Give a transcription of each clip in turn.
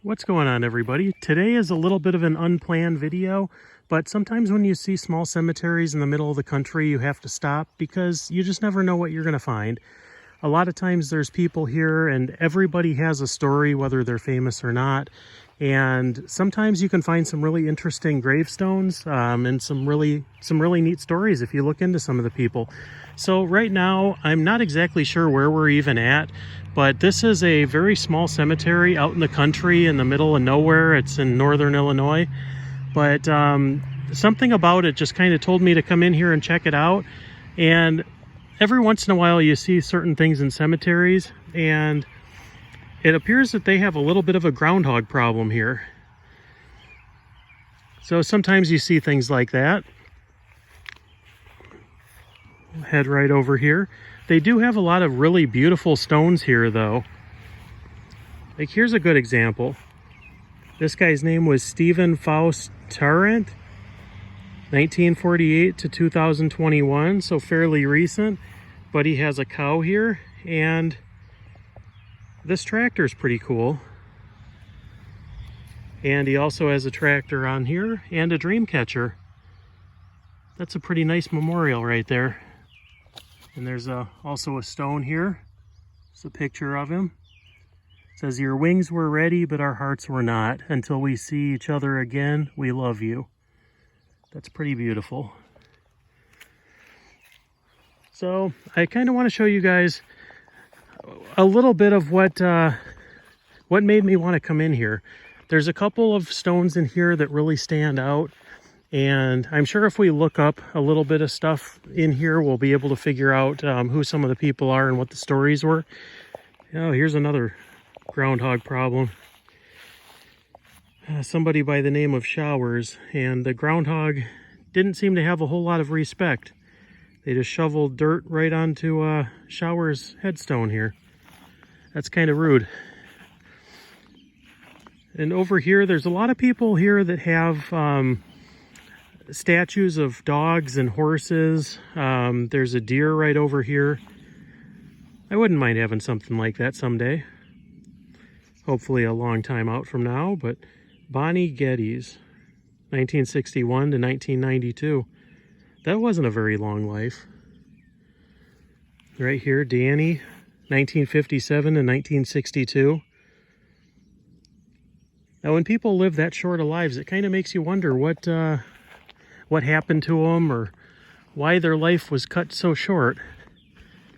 What's going on, everybody? Today is a little bit of an unplanned video, but sometimes when you see small cemeteries in the middle of the country, you have to stop because you just never know what you're going to find. A lot of times there's people here and everybody has a story, whether they're famous or not. And sometimes you can find some really interesting gravestones and some really neat stories if you look into some of the people. So right now, I'm not exactly sure where we're even at, but this is a very small cemetery out in the country in the middle of nowhere. It's in northern Illinois, but something about it just kind of told me to come in here and check it out. And every once in a while you see certain things in cemeteries, and it appears that they have a little bit of a groundhog problem here. So sometimes you see things like that. Head right over here. They do have a lot of really beautiful stones here though. Like here's a good example. This guy's name was Stephen Faust, 1948 to 2021, so fairly recent. But he has a cow here, and this tractor is pretty cool. And he also has a tractor on here and a dream catcher. That's a pretty nice memorial right there. And there's also a stone here. It's a picture of him. It says, "Your wings were ready, but our hearts were not. Until we see each other again, we love you." That's pretty beautiful. So I kind of want to show you guys a little bit of what made me want to come in here. There's a couple of stones in here that really stand out, and I'm sure if we look up a little bit of stuff in here, we'll be able to figure out who some of the people are and what the stories were. Oh, here's another groundhog problem. Somebody by the name of Showers, and the groundhog didn't seem to have a whole lot of respect. They just shoveled dirt right onto Showers' headstone here. That's kind of rude. And over here, there's a lot of people here that have statues of dogs and horses. There's a deer right over here. I wouldn't mind having something like that someday. Hopefully a long time out from now, but Bonnie Geddes, 1961 to 1992. That wasn't a very long life. Right here, Danny, 1957 to 1962. Now, when people live that short of lives, it kind of makes you wonder what happened to them or why their life was cut so short.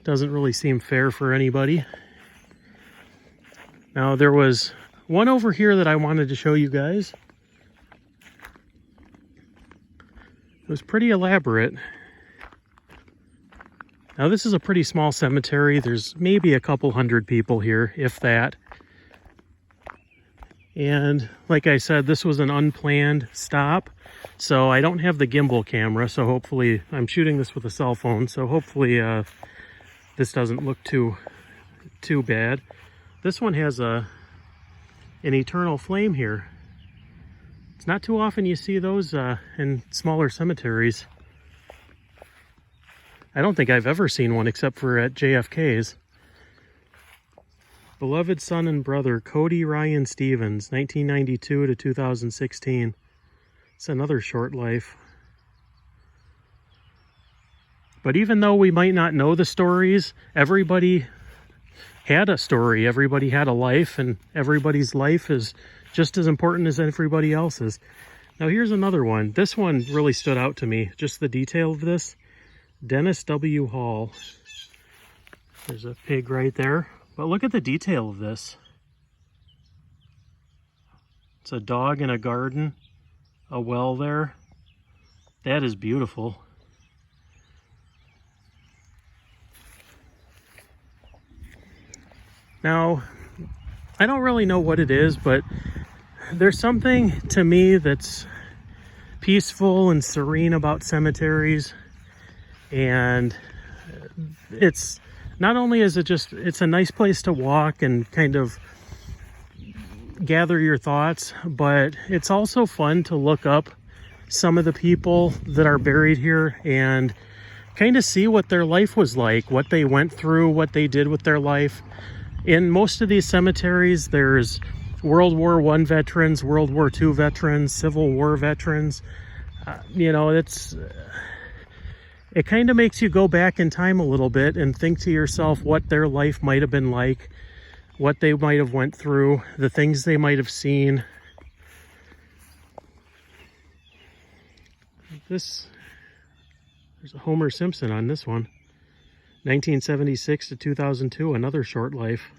Doesn't really seem fair for anybody. Now, there was one over here that I wanted to show you guys. It was pretty elaborate. Now, this is a pretty small cemetery. There's maybe a couple hundred people here, if that. And like I said, this was an unplanned stop. So I don't have the gimbal camera, so hopefully, I'm shooting this with a cell phone, so hopefully this doesn't look too bad. This one has an eternal flame here. It's not too often you see those in smaller cemeteries. I don't think I've ever seen one except for at JFK's. Beloved son and brother, Cody Ryan Stevens, 1992 to 2016. It's another short life. But even though we might not know the stories, everybody had a story, everybody had a life, and everybody's life is just as important as everybody else's. Now here's another one. This one really stood out to me, just the detail of this. Dennis W. Hall. There's a pig right there. But look at the detail of this. It's a dog in a garden, a well there. That is beautiful. Now, I don't really know what it is, but there's something to me that's peaceful and serene about cemeteries. And it's not only is it just, it's a nice place to walk and kind of gather your thoughts, but it's also fun to look up some of the people that are buried here and kind of see what their life was like, what they went through, what they did with their life. In most of these cemeteries, there's World War I veterans, World War II veterans, Civil War veterans. You know, it kind of makes you go back in time a little bit and think to yourself what their life might have been like, what they might have went through, the things they might have seen. There's a Homer Simpson on this one. 1976 to 2002, another short life.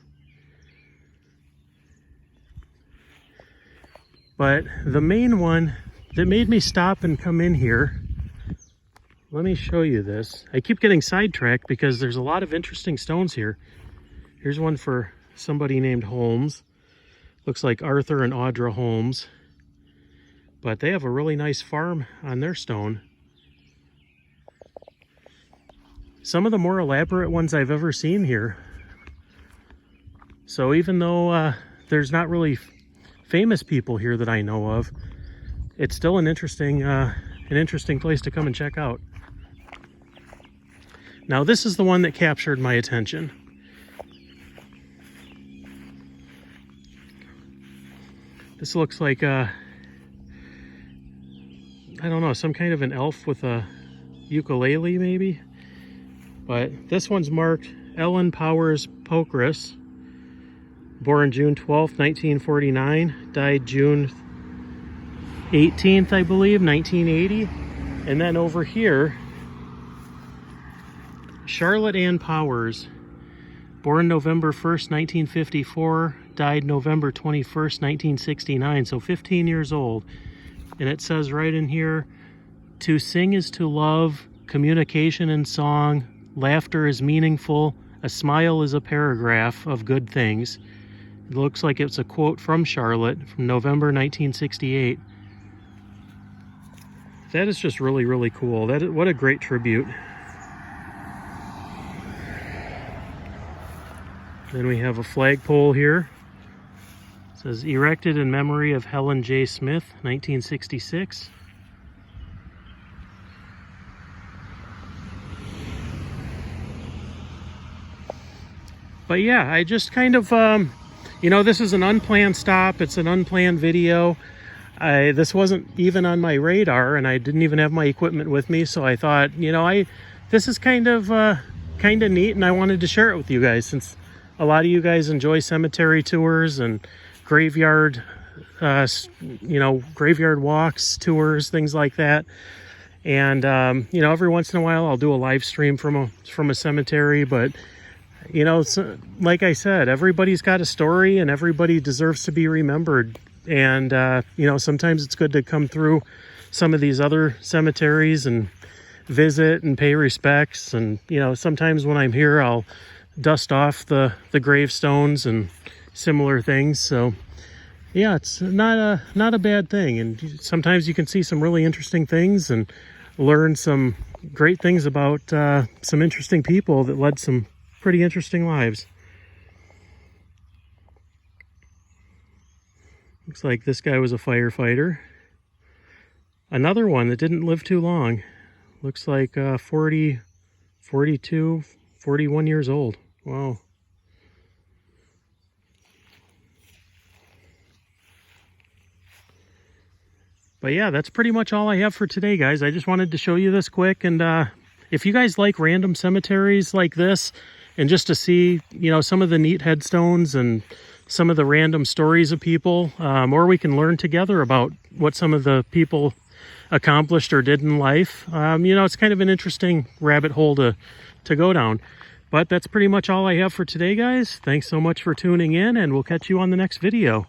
But the main one that made me stop and come in here, let me show you this. I keep getting sidetracked because there's a lot of interesting stones here. Here's one for somebody named Holmes. Looks like Arthur and Audra Holmes. But they have a really nice farm on their stone. Some of the more elaborate ones I've ever seen here. So even though there's not really famous people here that I know of, it's still an interesting place to come and check out. Now this is the one that captured my attention. This looks like I don't know, some kind of an elf with a ukulele maybe. But this one's marked Ellen Powers Pocris, born June 12th, 1949, died June 18th, I believe, 1980. And then over here, Charlotte Ann Powers, born November 1st, 1954, died November 21st, 1969, so 15 years old. And it says right in here, to sing is to love, communication and song, laughter is meaningful, a smile is a paragraph of good things. It looks like it's a quote from Charlotte from November 1968. That is just really, really cool. What a great tribute. Then we have a flagpole here. It says, erected in memory of Helen J. Smith, 1966. But yeah, I just kind of, you know, this is an unplanned stop. It's an unplanned video. This wasn't even on my radar, and I didn't even have my equipment with me. So I thought, you know, this is kind of neat, and I wanted to share it with you guys, since a lot of you guys enjoy cemetery tours and graveyard, you know, graveyard walks, tours, things like that. And you know, every once in a while I'll do a live stream from a cemetery. But you know, like I said, everybody's got a story and everybody deserves to be remembered. And you know, sometimes it's good to come through some of these other cemeteries and visit and pay respects. And you know, sometimes when I'm here, I'll dust off the gravestones and similar things. So yeah, it's not a bad thing. And sometimes you can see some really interesting things and learn some great things about some interesting people that led some pretty interesting lives. Looks like this guy was a firefighter. Another one that didn't live too long. Looks like 40, 42, 41 years old. Wow. But yeah, that's pretty much all I have for today, guys. I just wanted to show you this quick. And if you guys like random cemeteries like this, and just to see, you know, some of the neat headstones and some of the random stories of people, or we can learn together about what some of the people accomplished or did in life. You know, it's kind of an interesting rabbit hole to go down. But that's pretty much all I have for today, guys. Thanks so much for tuning in, and we'll catch you on the next video.